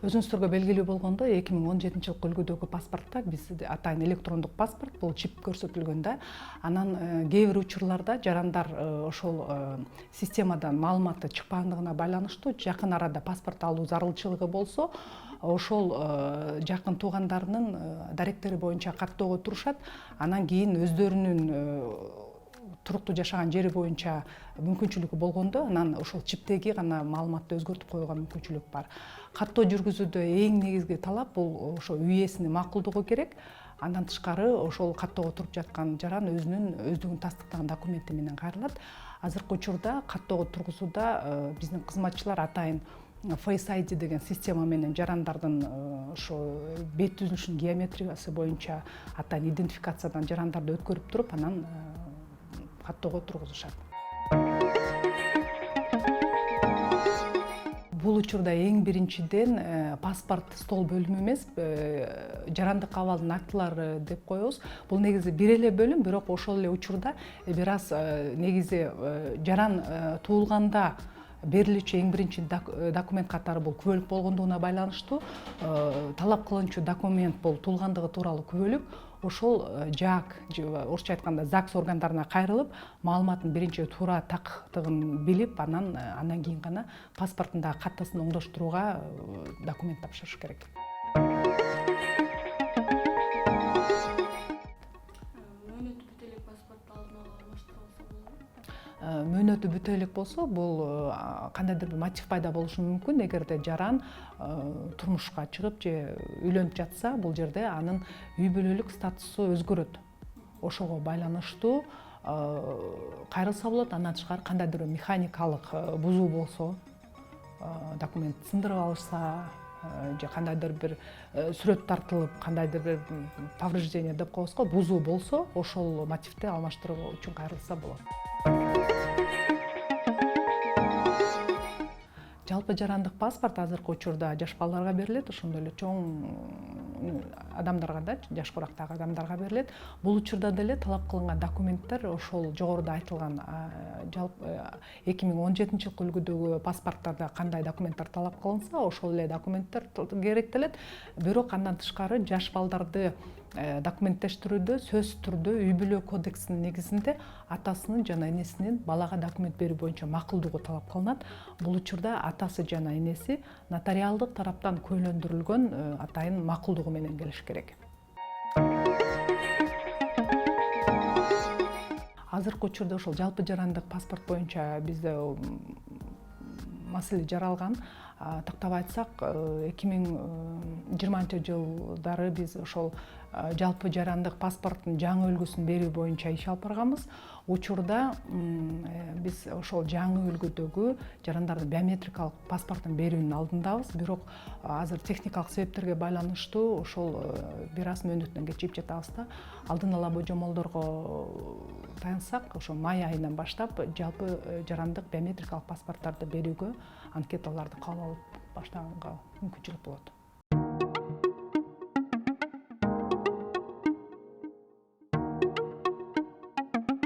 Өзүңүздөргө белгилүү болгондой 2017 жылкы үлгүдөгү паспортто биз атайын электрондук паспорт, бул чип көрсөтүлгөн да. Анан кээ бир учурларда жарандар ошол системадан маалыматы чыкпагандыгына байланыштуу жакын арада паспорт алуу зарылчылыгы болсо, ошол жакын туугандарынын даректери боюнча каттоого турушат. Анан кийин өздөрүнүн туруктуу жашаган жери боюнча мүмкүнчүлүгү болгондо анан ошол чиптеги гана маалыматты өзгөртүп коюуга мүмкүнчүлүк бар. Каттоо жүргүзүүдө эң негизги талап бул ошо үй ээсинин макулдугу керек. Андан тышкары ошол каттоого туруп жаткан жаран өздүгүн тастыктаган документи менен кайрылат. Азыркы учурда каттоого тургузууда биздин кызматчылар атайын Face ID деген система менен жарандардын ошо бет түзүлүшүнүн геометриясы боюнча атайын идентификациядан жарандарды өткөрүп туруп, анан каттоого тургузушат. Бул учурда эң биринчиден паспорт стол бөлүмү эмес, жарандык абалдын актылары деп коебуз. Бул негизи бир эле бөлүм, бирок ошол эле учурда бир аз негизи жаран туулганда берилүүчү эң биринчи документ катары бул күбөлүк болгондугуна байланыштуу талап кылынчу документ бул туулгандыгы тууралуу күбөлүк. Ошол ЖАК, орусча айтканда ЗАГС органдарына кайрылып, маалыматтын биринчи туура тактыгын билип, андан кийин гана паспорттун каттасын оңдоштурууга документ тапшырыш керек. Мөөнөтү бүтө элек болсо, бул кандайдыр бир мотив пайда болушу мүмкүн. Эгерде жаран турмушка чыгып же үйлөнүп жатса, бул жерде анын үй бүлөлүк статусу өзгөрөт. Ошого байланыштуу кайрылса болот. Андан тышкары кандайдыр бир механикалык бузуу болсо, документ сындырып алышса же кандайдыр бир сүрөт тартылып, кандайдыр бир повреждение деп коебуз го, бузуу болсо, ошол мотивти алмаштыруу үчүн кайрылса болот. Жалпы жарандык паспорт азыркы учурда жаш балдарга берилет, ошондой эле чоң адамдарга да, жаш курактагы адамдарга берилет. Бул учурда деле талап кылынган документтер ошол жогоруда айтылган 2017 жылкы үлгүдөгү паспорттарда кандай документтер талап кылынса, ошол эле документтер керектелет. Бирок андан тышкары жаш балдарды документтештирүүдө сөзсүз түрдө үй бүлө кодексинин негизинде атасынын жана энесинин балага документ берүү боюнча макулдугу талап кылынат. Бул учурда атасы жана энеси нотариалдык тараптан көйлөндүрүлгөн атайын макулдугу менен келиш керек. Азыркы учурда ошол жалпы жарандык паспорт боюнча бизде маселе жаралган. Тактап айтсак, 2020 жылдары биз ошол жалпы жарандык паспорттун жаңы үлгүсүн берүү боюнча иш алып барганбыз. Учурда биз ошол жаңы үлгүдөгү жарандардын биометрикалык паспортун берүүнүн алдындабыз. Бирок азыр техникалык себептерге байланыштуу ошол бир аз мөөнөтүнөн кечигип жатабыз да. Алдын ала божомолдорго таянсак, ошо май айынан баштап жалпы жарандык биометрикалык паспорттарды берүүгө анкеталарды кабыл алып баштаганга мүмкүнчүлүк болот.